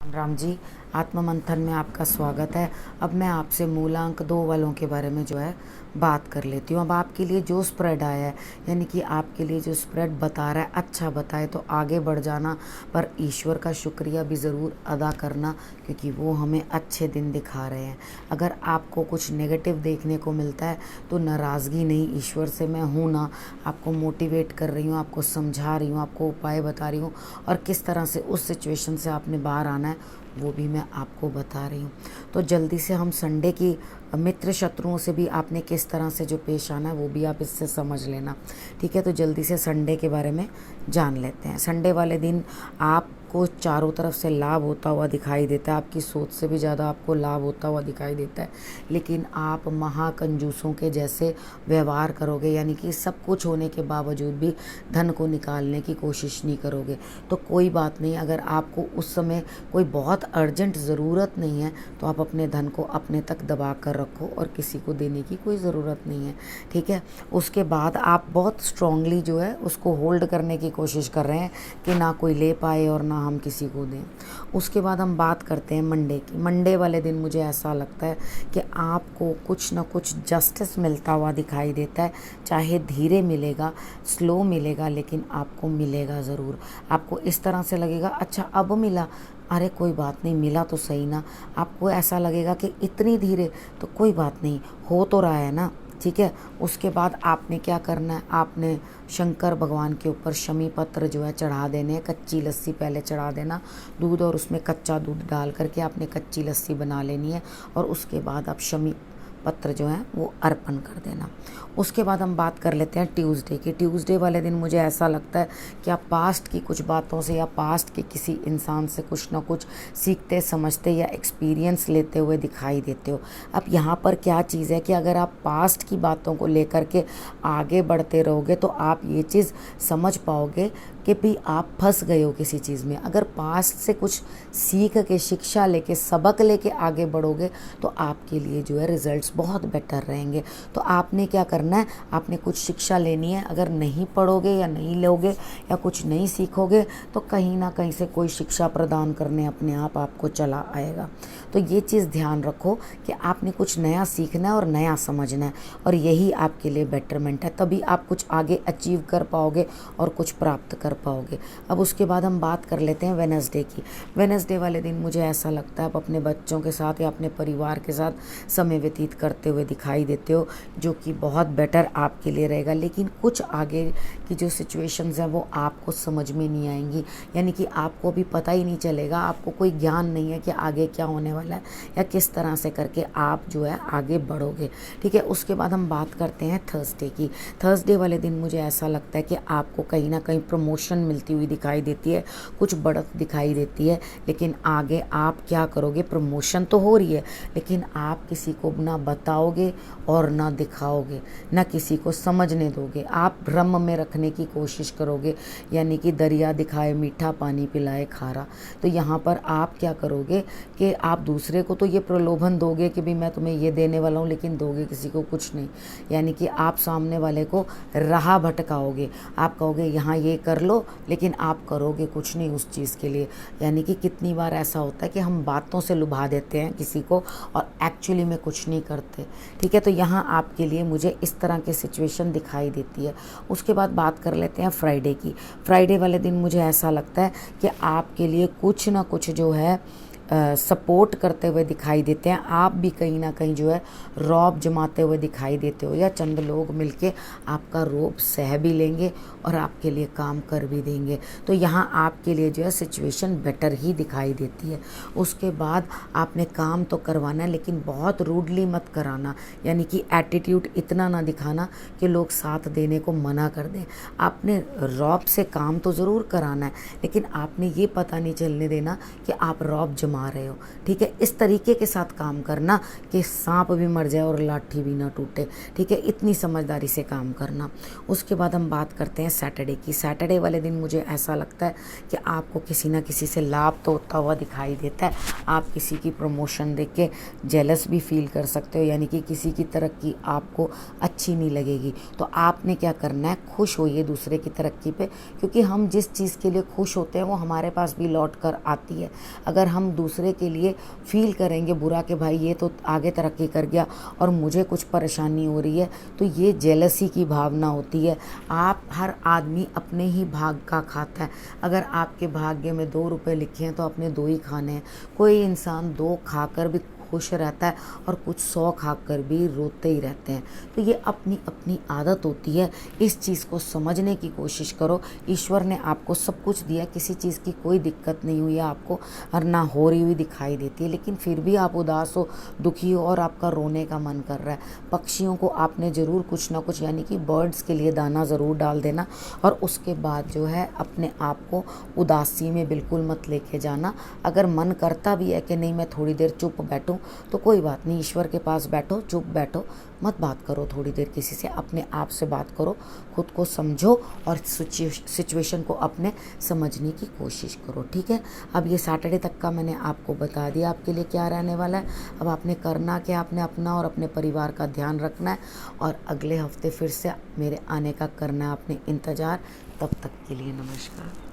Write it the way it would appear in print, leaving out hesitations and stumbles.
राम जी, आत्म मंथन में आपका स्वागत है। अब मैं आपसे मूलांक 2 वालों के बारे में जो है बात कर लेती हूँ। अब आपके लिए जो स्प्रेड आया है, यानी कि आपके लिए जो स्प्रेड बता रहा है अच्छा बताए तो आगे बढ़ जाना, पर ईश्वर का शुक्रिया भी ज़रूर अदा करना, क्योंकि वो हमें अच्छे दिन दिखा रहे हैं। अगर आपको कुछ नेगेटिव देखने को मिलता है तो नाराज़गी नहीं, ईश्वर से मैं हूँ ना, आपको मोटिवेट कर रही हूँ, आपको समझा रही हूँ, आपको उपाय बता रही हूँ, और किस तरह से उस सिचुएशन से आपने बाहर आना है वो भी मैं आपको बता रही हूँ। तो जल्दी से हम संडे की मित्र शत्रुओं से भी आपने किस तरह से जो पेश आना है वो भी आप इससे समझ लेना, ठीक है। तो जल्दी से संडे के बारे में जान लेते हैं। संडे वाले दिन आपको चारों तरफ से लाभ होता हुआ दिखाई देता है, आपकी सोच से भी ज़्यादा आपको लाभ होता हुआ दिखाई देता है, लेकिन आप महाकंजूसों के जैसे व्यवहार करोगे, यानी कि सब कुछ होने के बावजूद भी धन को निकालने की कोशिश नहीं करोगे। तो कोई बात नहीं, अगर आपको उस समय कोई बहुत अर्जेंट ज़रूरत नहीं है तो आप अपने धन को अपने तक दबा कर रखो और किसी को देने की कोई ज़रूरत नहीं है, ठीक है। उसके बाद आप बहुत स्ट्रांगली जो है उसको होल्ड करने की कोशिश कर रहे हैं कि ना कोई ले पाए और ना हम किसी को दें। उसके बाद हम बात करते हैं मंडे की। मंडे वाले दिन मुझे ऐसा लगता है कि आपको कुछ ना कुछ जस्टिस मिलता हुआ दिखाई देता है, चाहे धीरे मिलेगा, स्लो मिलेगा, लेकिन आपको मिलेगा ज़रूर। आपको इस तरह से लगेगा अच्छा अब मिला, अरे कोई बात नहीं, मिला तो सही ना। आपको ऐसा लगेगा कि इतनी धीरे, तो कोई बात नहीं, हो तो रहा है ना, ठीक है। उसके बाद आपने क्या करना है, आपने शंकर भगवान के ऊपर शमी पत्र जो है चढ़ा देने हैं। कच्ची लस्सी पहले चढ़ा देना, दूध और उसमें कच्चा दूध डाल करके आपने कच्ची लस्सी बना लेनी है, और उसके बाद आप शमी पत्र जो है वो अर्पण कर देना। उसके बाद हम बात कर लेते हैं ट्यूसडे की। ट्यूसडे वाले दिन मुझे ऐसा लगता है कि आप पास्ट की कुछ बातों से या पास्ट के किसी इंसान से कुछ ना कुछ सीखते समझते या एक्सपीरियंस लेते हुए दिखाई देते हो। अब यहाँ पर क्या चीज़ है कि अगर आप पास्ट की बातों को लेकर के आगे बढ़ते रहोगे तो आप ये चीज़ समझ पाओगे कि भी आप फंस गए हो किसी चीज़ में। अगर पास्ट से कुछ सीख के, शिक्षा लेके, सबक लेके आगे बढ़ोगे तो आपके लिए जो है रिजल्ट्स बहुत बेटर रहेंगे। तो आपने क्या करना है, आपने कुछ शिक्षा लेनी है। अगर नहीं पढ़ोगे या नहीं लोगे या कुछ नहीं सीखोगे तो कहीं ना कहीं से कोई शिक्षा प्रदान करने अपने आप आपको चला आएगा। तो ये चीज़ ध्यान रखो कि आपने कुछ नया सीखना है और नया समझना है, और यही आपके लिए बेटरमेंट है। तभी आप कुछ आगे अचीव कर पाओगे और कुछ प्राप्त कर पाओगे। अब उसके बाद हम बात कर लेते हैं वेडनेसडे की। वेडनेसडे वाले दिन मुझे ऐसा लगता है आप अपने बच्चों के साथ या अपने परिवार के साथ समय व्यतीत करते हुए दिखाई देते हो, जो कि बहुत बेटर आपके लिए रहेगा। लेकिन कुछ आगे की जो सिचुएशंस हैं वो आपको समझ में नहीं आएंगी, यानी कि आपको भी पता ही नहीं चलेगा, आपको कोई ज्ञान नहीं है कि आगे क्या होने वाला है या किस तरह से करके आप जो है आगे बढ़ोगे, ठीक है। उसके बाद हम बात करते हैं थर्सडे की। थर्सडे वाले दिन मुझे ऐसा लगता है कि आपको कहीं ना कहीं प्रमोशन मिलती हुई दिखाई देती है, कुछ बढ़त दिखाई देती है, लेकिन आगे आप क्या करोगे, प्रमोशन तो हो रही है लेकिन आप किसी को ना बताओगे और ना दिखाओगे, ना किसी को समझने दोगे, आप भ्रम में रखने की कोशिश करोगे, यानी कि दरिया दिखाए मीठा पानी पिलाए खारा। तो यहाँ पर आप क्या करोगे कि आप दूसरे को तो ये प्रलोभन दोगे कि भाई मैं तुम्हें ये देने वाला हूँ, लेकिन दोगे किसी को कुछ नहीं, यानी कि आप सामने वाले को राह भटकाओगे। आप कहोगे यहाँ ये कर लो, लेकिन आप करोगे कुछ नहीं उस चीज़ के लिए। यानी कि कितनी बार ऐसा होता है कि हम बातों से लुभा देते हैं किसी को और एक्चुअली में कुछ नहीं करते, ठीक है। तो यहाँ आपके लिए मुझे इस तरह की सिचुएशन दिखाई देती है। उसके बाद बात कर लेते हैं फ्राइडे की। फ्राइडे वाले दिन मुझे ऐसा लगता है कि आपके लिए कुछ ना कुछ जो है सपोर्ट करते हुए दिखाई देते हैं। आप भी कहीं ना कहीं जो है रौब जमाते हुए दिखाई देते हो, या चंद लोग मिलके आपका रौब सह भी लेंगे और आपके लिए काम कर भी देंगे। तो यहाँ आपके लिए जो है सिचुएशन बेटर ही दिखाई देती है। उसके बाद आपने काम तो करवाना है लेकिन बहुत रूडली मत कराना, यानी कि एटीट्यूड इतना ना दिखाना कि लोग साथ देने को मना कर दें। आपने रौब से काम तो ज़रूर कराना है, लेकिन आपने ये पता नहीं चलने देना कि आप रौब जमा कमा रहे हो। ठीक है, इस तरीके के साथ काम करना कि सांप भी मर जाए और लाठी भी ना टूटे। ठीक है, इतनी समझदारी से काम करना। उसके बाद हम बात करते हैं सैटरडे की। सैटरडे वाले दिन मुझे ऐसा लगता है कि आपको किसी ना किसी से लाभ तो होता हुआ दिखाई देता है। आप किसी की प्रमोशन देख के जेलस भी फील कर सकते हो, यानी कि किसी की तरक्की आपको अच्छी नहीं लगेगी। तो आपने क्या करना है, खुश होइए दूसरे की तरक्की पे, क्योंकि हम जिस चीज़ के लिए खुश होते हैं वो हमारे पास भी लौट कर आती है। अगर हम दूसरे के लिए फील करेंगे बुरा कि भाई ये तो आगे तरक्की कर गया और मुझे कुछ परेशानी हो रही है, तो ये जेलसी की भावना होती है। आप हर आदमी अपने ही भाग का खाता है। अगर आपके भाग्य में 2 रुपए लिखे हैं तो अपने 2 ही खाने हैं। कोई इंसान 2 खाकर भी खुश रहता है और कुछ 100 खाकर भी रोते ही रहते हैं। तो ये अपनी अपनी आदत होती है। इस चीज़ को समझने की कोशिश करो। ईश्वर ने आपको सब कुछ दिया, किसी चीज़ की कोई दिक्कत नहीं हुई है आपको, और ना हो रही हुई दिखाई देती है, लेकिन फिर भी आप उदास हो, दुखी हो और आपका रोने का मन कर रहा है। पक्षियों को आपने ज़रूर कुछ ना कुछ, यानी कि बर्ड्स के लिए दाना ज़रूर डाल देना, और उसके बाद जो है अपने आप को उदासी में बिल्कुल मत लेके जाना। अगर मन करता भी है कि नहीं मैं थोड़ी देर चुप बैठूं, तो कोई बात नहीं, ईश्वर के पास बैठो, चुप बैठो, मत बात करो थोड़ी देर किसी से, अपने आप से बात करो, खुद को समझो और सिचुएशन को अपने समझने की कोशिश करो। ठीक है, अब ये सैटरडे तक का मैंने आपको बता दिया आपके लिए क्या रहने वाला है। अब आपने करना क्या, आपने अपना और अपने परिवार का ध्यान रखना है, और अगले हफ्ते फिर से मेरे आने का करना है आपने इंतज़ार। तब तक के लिए नमस्कार।